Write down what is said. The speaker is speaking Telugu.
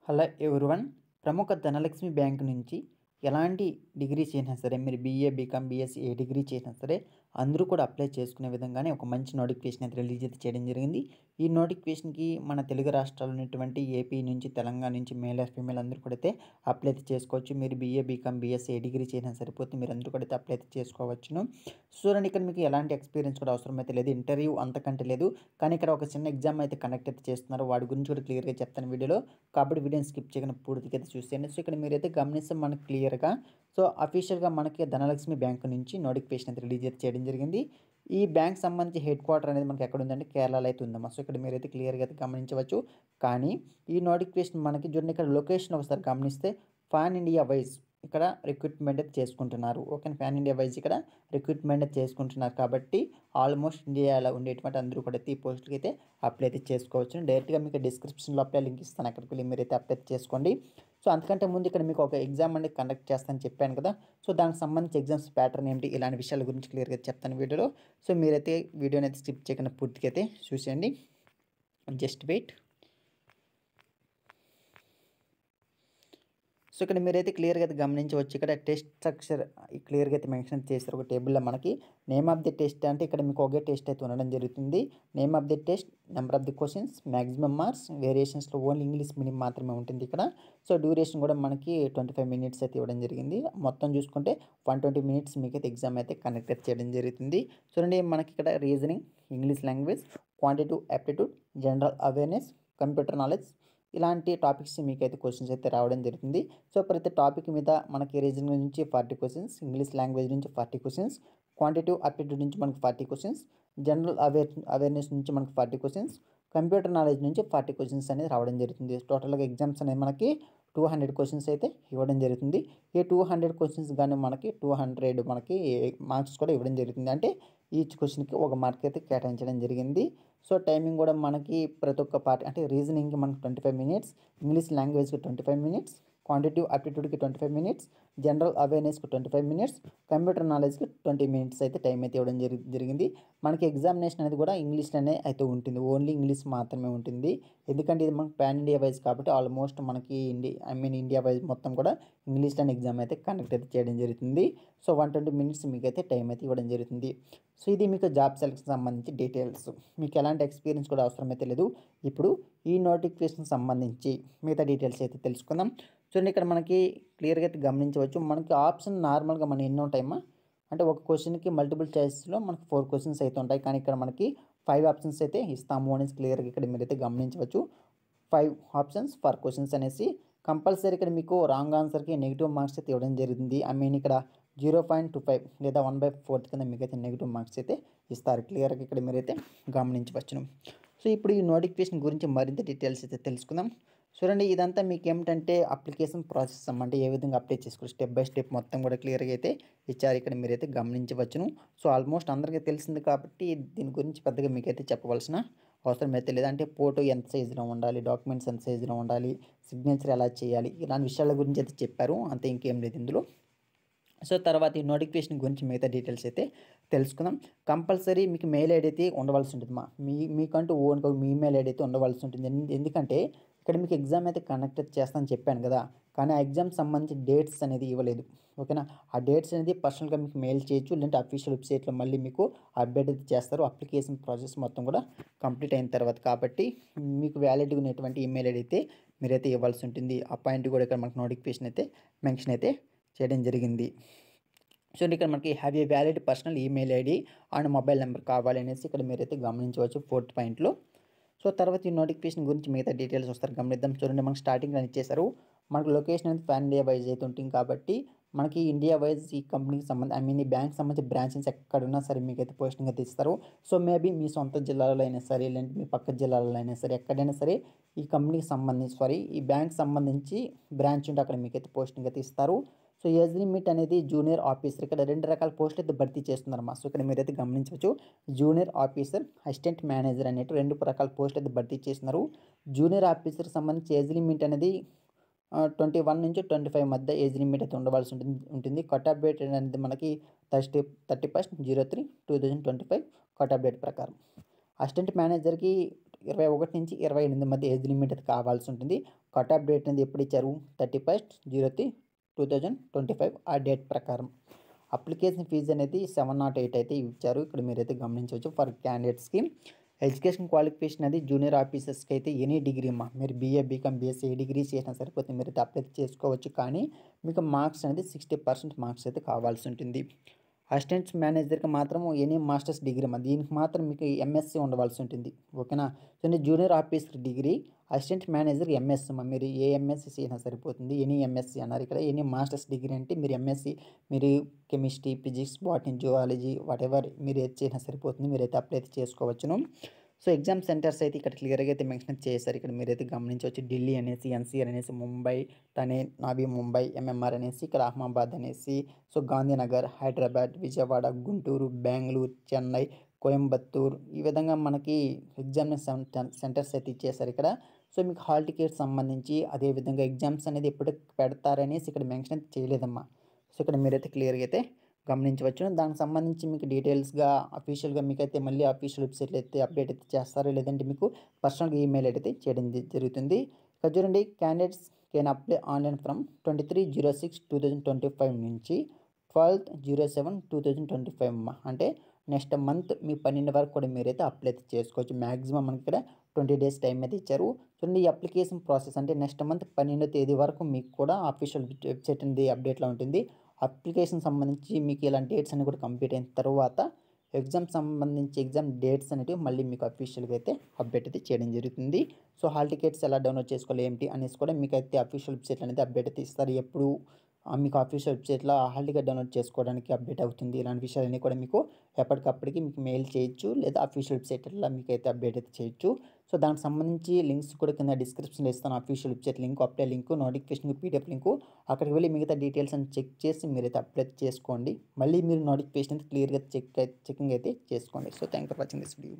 Hello everyone. ప్రముఖ ధనలక్ష్మి బ్యాంక్ నుంచి ఎలాంటి డిగ్రీ చేసినా సరే, మీరు బీఏ, బీకామ్, బీఎస్సీ ఏ డిగ్రీ చేసినా సరే అందరూ కూడా అప్లై చేసుకునే విధంగానే ఒక మంచి నోటిఫికేషన్ అయితే రిలీజ్ అయితే చేయడం జరిగింది. ఈ నోటిఫికేషన్కి మన తెలుగు రాష్ట్రాలు ఉన్నటువంటి ఏపీ నుంచి, తెలంగాణ నుంచి మేల్ ఆర్ ఫీమేల్ అందరూ కూడా అయితే అప్లై అయితే చేసుకోవచ్చు. మీరు బీఏ, బీకామ్, బీఎస్సీ ఏ డిగ్రీ చేసినా సరిపోతుంది, మీరు అందరూ కూడా అయితే అప్లై అయితే చేసుకోవచ్చును. చూడండి, ఇక్కడ మీకు ఎలాంటి ఎక్స్పీరియన్స్ కూడా అవసరం అయితే లేదు, ఇంటర్వ్యూ అంతకంటే లేదు. కానీ ఇక్కడ ఒక చిన్న ఎగ్జామ్ అయితే కండక్ట్ అయితే చేస్తున్నారు, వాడి గురించి కూడా క్లియర్గా చెప్తాను వీడియోలో. కాబట్టి వీడియోని స్కిప్ చేయకుండా పూర్తిగా అయితే చూసేయండి. సో ఇక్కడ మీరైతే గమనిస్తే మనకు క్లియర్గా అఫీషియల్గా మనకి ధనలక్ష్మి బ్యాంక్ నుంచి నోటిఫికేషన్ అయితే రిలీజ్ అయితే చేయడం జరిగింది. ఈ బ్యాంక్ సంబంధించి హెడ్ క్వార్టర్ అనేది మనకి ఎక్కడ ఉందంటే కేరళలో అయితే ఉందమ్మా. సో ఇక్కడ మీరైతే క్లియర్గా అయితే గమనించవచ్చు. కానీ ఈ నోటిఫికేషన్ మనకి చూడండి, ఇక్కడ లొకేషన్ ఒకసారి గమనిస్తే పాన్ ఇండియా వైజ్ ఇక్కడ రిక్రూట్మెంట్ అయితే చేసుకుంటున్నారు. ఓకే, పాన్ ఇండియా వైజ్ ఇక్కడ రిక్రూట్మెంట్ అయితే చేసుకుంటున్నారు. కాబట్టి ఆల్మోస్ట్ ఇండియాలో ఉండేటువంటి అందరూ కూడా ఈ పోస్టులకి అయితే అప్లై అయితే చేసుకోవచ్చు. డైరెక్ట్గా మీకు డిస్క్రిప్షన్లో అప్లై లింక్ ఇస్తాను, అక్కడికి వెళ్ళి మీరైతే అప్లై చేసుకోండి. సో అంతకంటే ముందు ఇక్కడ మీకు ఒక ఎగ్జామ్ అనేది కండక్ట్ చేస్తానని చెప్పాను కదా. సో దానికి సంబంధించి ఎగ్జామ్స్ ప్యాటర్న్ ఏంటి, ఇలాంటి విషయాల గురించి క్లియర్గా చెప్తాను వీడియోలో. సో మీరైతే వీడియోని అయితే స్కిప్ చేయకుండా పూర్తిగా అయితే చూసేయండి. Just wait. సో ఇక్కడ మీరైతే క్లియర్గా అయితే గమనించవచ్చు, ఇక్కడ టెస్ట్ స్ట్రక్చర్ క్లియర్గా అయితే మెన్షన్ చేస్తారు ఒక టేబుల్లో. మనకి నేమ్ ఆఫ్ ది టెస్ట్ అంటే ఇక్కడ మీకు ఒకే టెస్ట్ అయితే ఉండడం జరుగుతుంది. Name of the test, number of the questions, maximum marks, వేరియేషన్స్లో ఓన్లీ ఇంగ్లీష్ మీడియం మాత్రమే ఉంటుంది ఇక్కడ. సో డ్యూరేషన్ కూడా మనకి 25 మినిట్స్ అయితే ఇవ్వడం జరిగింది. మొత్తం చూసుకుంటే 120 మినిట్స్ మీకైతే ఎగ్జామ్ అయితే కండక్ట్ చేయడం జరుగుతుంది. చూడండి, మనకి ఇక్కడ reasoning, English language, quantitative aptitude, general awareness, computer knowledge, ఇలాంటి టాపిక్స్ మీకైతే క్వశ్చన్స్ అయితే రావడం జరుగుతుంది. సో ప్రతి టాపిక్ మీద మనకి రీజనింగ్ నుంచి 40 క్వశ్చన్స్, ఇంగ్లీష్ లాంగ్వేజ్ నుంచి 40 క్వశ్చన్స్, క్వాంటిటివ్ అప్టిట్యూడ్ నుంచి మనకి 40 క్వశ్చన్స్, జనరల్ అవేర్నెస్ నుంచి మనకి 40 క్వశ్చన్స్, కంప్యూటర్ నాలెడ్జ్ నుంచి 40 క్వశ్చన్స్ అనేది రావడం జరుగుతుంది. టోటల్గా ఎగ్జామ్స్ అనేది మనకి 200 క్వశ్చన్స్ అయితే ఇవ్వడం జరుగుతుంది. ఈ 200 క్వశ్చన్స్ కానీ మనకి 200 మనకి మార్క్స్ కూడా ఇవ్వడం జరుగుతుంది. అంటే ఈచ్ క్వశ్చన్కి ఒక మార్క్ అయితే కేటాయించడం జరిగింది. సో టైమింగ్ కూడా మనకి ప్రతి ఒక్క పార్ట్ అంటే రీజనింగ్కి మనకి 25 మినిట్స్, ఇంగ్లీష్ లాంగ్వేజ్కి 25 మినిట్స్, క్వాంటిటివ్ అప్టిట్యూడ్కి 25 మినిట్స్, జనరల్ అవేర్నెస్కి 25 మినిట్స్, కంప్యూటర్ నాలెడ్జ్కి 20 మినిట్స్ అయితే టైం అయితే ఇవ్వడం జరిగింది. మనకి ఎగ్జామినేషన్ అనేది కూడా ఇంగ్లీష్లోనే అయితే ఉంటుంది, ఓన్లీ ఇంగ్లీష్ మాత్రమే ఉంటుంది. ఎందుకంటే ఇది మనకి పాన్ ఇండియా వైజ్ కాబట్టి ఆల్మోస్ట్ మనకి ఇండియా వైజ్ మొత్తం కూడా ఇంగ్లీష్లోనే ఎగ్జామ్ అయితే కండక్ట్ అయితే చేయడం జరుగుతుంది. సో 120 మినిట్స్ మీకు అయితే టైం అయితే ఇవ్వడం జరుగుతుంది. సో ఇది మీకు జాబ్ సెలెక్షన్ సంబంధించి డీటెయిల్స్. మీకు ఎలాంటి ఎక్స్పీరియన్స్ కూడా అవసరం అయితే లేదు. ఇప్పుడు ఈ నోటిఫికేషన్ సంబంధించి మిగతా డీటెయిల్స్ అయితే తెలుసుకుందాం. చూడండి, ఇక్కడ మనకి క్లియర్గా అయితే గమనించవచ్చు. మనకి ఆప్షన్ నార్మల్గా మనం ఎన్ని ఉంటాయమ్మా అంటే ఒక క్వశ్చన్కి మల్టిపుల్ చాయిస్లో మనకి 4 క్వశ్చన్స్ అయితే ఉంటాయి. కానీ ఇక్కడ మనకి 5 ఆప్షన్స్ అయితే ఇస్తాము అనేసి క్లియర్గా ఇక్కడ మీరైతే గమనించవచ్చు. 5 ఆప్షన్స్ ఫర్ క్వశ్చన్స్ అనేసి కంపల్సరీ ఇక్కడ మీకు రాంగ్ ఆన్సర్కి నెగిటివ్ మార్క్స్ అయితే ఇవ్వడం జరిగింది. ఇక్కడ 0.25 లేదా 1/4 కింద మీకైతే నెగిటివ్ మార్క్స్ అయితే ఇస్తారు. క్లియర్గా ఇక్కడ మీరైతే గమనించవచ్చును. సో ఇప్పుడు ఈ నోటిఫికేషన్ గురించి మరింత డీటెయిల్స్ అయితే తెలుసుకుందాం. చూడండి, ఇదంతా మీకు ఏమిటంటే అప్లికేషన్ ప్రాసెస్ అంటే ఏ విధంగా అప్లై చేసుకోవాలి స్టెప్ బై స్టెప్ మొత్తం కూడా క్లియర్గా అయితే ఇచ్చారు, ఇక్కడ మీరైతే గమనించవచ్చును. సో ఆల్మోస్ట్ అందరికీ తెలిసింది కాబట్టి దీని గురించి పెద్దగా మీకైతే చెప్పవలసిన అవసరం అయితే లేదు. అంటే ఫోటో ఎంత సైజులో ఉండాలి, డాక్యుమెంట్స్ ఎంత సైజులో ఉండాలి, సిగ్నేచర్ ఎలా చేయాలి, ఇలాంటి విషయాల గురించి అయితే చెప్పారు, అంతే, ఇంకేం లేదు ఇందులో. సో తర్వాత ఈ నోటిఫికేషన్ గురించి మిగతా డీటెయిల్స్ అయితే తెలుసుకుందాం. కంపల్సరీ మీకు మెయిల్ ఐడి అయితే ఉండవలసి ఉంటుంది. మీకంటూ ఓన్గా మీ మెయిల్ ఐడి అయితే ఉండవలసి ఉంటుంది. ఎందుకంటే ఇక్కడ మీకు ఎగ్జామ్ అయితే కండక్ట్ చేస్తానని చెప్పాను కదా, కానీ ఆ ఎగ్జామ్ సంబంధించి డేట్స్ అనేది ఇవ్వలేదు. ఓకేనా, ఆ డేట్స్ అనేది పర్సనల్గా మీకు మెయిల్ చేయొచ్చు, లేదంటే అఫీషియల్ వెబ్సైట్లో మళ్ళీ మీకు అప్డేట్ అయితే చేస్తారు అప్లికేషన్ ప్రాసెస్ మొత్తం కూడా కంప్లీట్ అయిన తర్వాత. కాబట్టి మీకు వ్యాలిడ్గా ఉన్నటువంటి ఈమెయిల్ ఐడి అయితే మీరైతే ఇవ్వాల్సి ఉంటుంది. ఆ పాయింట్ కూడా ఇక్కడ మనకు నోటిఫికేషన్ అయితే మెన్షన్ అయితే చేయడం జరిగింది. సో ఇక్కడ మనకి have a valid personal email ID and mobile number కావాలి అనేసి ఇక్కడ మీరైతే గమనించవచ్చు 4th పాయింట్లో. సో తర్వాత ఈ నోటిఫికేషన్ గురించి మిగతా డీటెయిల్స్ వస్తారు, గమనిద్దాం. చూడండి, మనకి స్టార్టింగ్లో ఇచ్చేసారు, మనకు లొకేషన్ అనేది పాన్ ఇండియా వైజ్ అయితే ఉంటుంది. కాబట్టి మనకి ఇండియా వైజ్ ఈ కంపెనీకి సంబంధించి ఈ బ్యాంక్ సంబంధించి బ్రాంచెస్ ఎక్కడున్నా సరే మీకైతే పోస్టింగ్ అయితే ఇస్తారు. సో మేబీ మీ సొంత జిల్లాలో అయినా సరే, లేదంటే మీ పక్క జిల్లాలో అయినా సరే, ఎక్కడైనా సరే ఈ కంపెనీకి సంబంధించి ఈ బ్యాంక్ సంబంధించి బ్రాంచ్ ఉంటే అక్కడ మీకైతే పోస్టింగ్ అయితే ఇస్తారు. సో ఏజ్ లిమిట్ అనేది జూనియర్ ఆఫీసర్, ఇక్కడ 2 రకాల పోస్టులు అయితే భర్తీ చేస్తున్నారమ్మా. సో ఇక్కడ మీరైతే గమనించవచ్చు, జూనియర్ ఆఫీసర్, అసిస్టెంట్ మేనేజర్ అనేవి 2 రకాల పోస్టులు అయితే భర్తీ చేస్తున్నారు. జూనియర్ ఆఫీసర్కి సంబంధించి ఏజ్ లిమిట్ అనేది 21 నుంచి 25 మధ్య ఏజ్ లిమిట్ అయితే ఉండవలసి ఉంటుంది. కట్ ఆఫ్ డేట్ అనేది మనకి 31/03/2025 కట్ ఆఫ్ డేట్ ప్రకారం. అసిస్టెంట్ మేనేజర్కి 21 నుంచి 28 మధ్య ఏజ్ లిమిట్ అయితే కావాల్సి ఉంటుంది. కట్ ఆఫ్ డేట్ అనేది ఎప్పుడు ఇచ్చారు? 31/03/2025 ఆ డేట్ ప్రకారం. అప్లికేషన్ ఫీజు అనేది 708 అయితే ఇచ్చారు. ఇక్కడ మీరైతే గమనించవచ్చు ఫర్ క్యాండిడేట్స్కి. ఎడ్యుకేషన్ క్వాలిఫికేషన్ అది జూనియర్ ఆఫీసర్స్కి అయితే ఎనీ డిగ్రీ మీరు బీఏ, బీకామ్, బీఎస్సీ ఏ డిగ్రీ చేసినా సరిపోతుంది. మీరైతే అప్లై చేసుకోవచ్చు. కానీ మీకు మార్క్స్ అనేది 60% మార్క్స్ అయితే కావాల్సి ఉంటుంది. అసిస్టెంట్ మేనేజర్కి మాత్రం ఎనీ మాస్టర్స్ డిగ్రీ దీనికి మాత్రం మీకు ఎంఎస్సీ ఉండవలసి ఉంటుంది. ఓకేనా? So junior officer degree, assistant manager MS మీరు ఏ ఎంఎస్సీ చేసినా సరిపోతుంది. ఎనీ ఎంఎస్సీ అన్నారు ఇక్కడ. ఎనీ మాస్టర్స్ డిగ్రీ అంటే మీరు ఎంఎస్సీ మీరు chemistry, physics, botany, zoology whatever మీరు ఏది చేసినా సరిపోతుంది. మీరైతే అప్లై అయితే చేసుకోవచ్చును. సో ఎగ్జామ్ సెంటర్స్ అయితే ఇక్కడ క్లియర్గా అయితే మెన్షన్ చేశారు. ఇక్కడ మీరైతే గమనించవచ్చు. ఢిల్లీ అనేసి, ఎన్సీఆర్ అనేసి, ముంబై, థానే, నావీ ముంబై, ఎంఎంఆర్ అనేసి, ఇక్కడ అహ్మదాబాద్ అనేసి, సో గాంధీనగర్, హైదరాబాద్, విజయవాడ, గుంటూరు, బెంగళూరు, చెన్నై, కోయంబత్తూర్ ఈ విధంగా మనకి ఎగ్జామినేషన్ సెంటర్స్ అయితే ఇచ్చేసారు ఇక్కడ. సో మీకు హాల్ టికెట్ సంబంధించి అదేవిధంగా ఎగ్జామ్స్ అనేది ఎప్పుడు పెడతారనేసి ఇక్కడ మెన్షన్ చేయలేదమ్మా. సో ఇక్కడ మీరైతే క్లియర్గా అయితే గమనించవచ్చు. దానికి సంబంధించి మీకు డీటెయిల్స్గా అఫీషియల్గా మీకైతే మళ్ళీ అఫీషియల్ వెబ్సైట్లో అయితే అప్డేట్ అయితే చేస్తారు. లేదంటే మీకు పర్సనల్గా ఈమెయిల్ అయితే చేయడం జరుగుతుంది. ఇక్కడ చూడండి, candidates can apply online from 23/06/2025 నుంచి 12/07/2025 అంటే నెక్స్ట్ మంత్ మీ 12 వరకు కూడా మీరైతే అప్లై అయితే చేసుకోవచ్చు. మ్యాక్సిమం మనకి ఇక్కడ 20 డేస్ టైం అయితే ఇచ్చారు. చూడండి, ఈ అప్లికేషన్ ప్రాసెస్ అంటే నెక్స్ట్ మంత్ 12వ తేదీ వరకు మీకు కూడా అఫీషియల్ వెబ్సైట్ అనేది అప్డేట్లో ఉంటుంది. అప్లికేషన్ సంబంధించి మీకు ఇలాంటి డేట్స్ అన్ని కూడా కంప్లీట్ అయిన తర్వాత ఎగ్జామ్ సంబంధించి ఎగ్జామ్ డేట్స్ అనేవి మళ్ళీ మీకు అఫీషియల్గా అయితే అప్డేట్ అయితే చేయడం జరుగుతుంది. సో హాల్ టికెట్స్ ఎలా డౌన్లోడ్ చేసుకోవాలి ఏంటి అనేసి కూడా మీకు అయితే అఫీషియల్ వెబ్సైట్ అనేది అప్డేట్ అయితే ఇస్తారు. ఎప్పుడు మీకు అఫీషియల్ వెబ్సైట్లో హాల్ టికెట్ డౌన్లోడ్ చేసుకోవడానికి అప్డేట్ అవుతుంది. ఇలాంటి విషయాలన్నీ కూడా మీకు ఎప్పటికప్పటికి మీకు మెయిల్ చేయొచ్చు, లేదా అఫీషియల్ వెబ్సైట్లో మీకు అయితే అప్డేట్ అయితే చేయొచ్చు. సో దానికి సంబంధించి లింక్స్ కూడా కింద డిస్క్రిప్షన్లో ఇస్తాను. Official website link, apply link, notification, PDF link. అక్కడికి వెళ్ళి మిగతా డీటెయిల్స్ అని చెక్ చేసి మీరైతే అప్లై చేసుకోండి. మళ్ళీ మీరు నోటిఫికేషన్ అయితే క్లియర్గా చెకింగ్ అయితే చేసుకోండి. So thank for watching this video.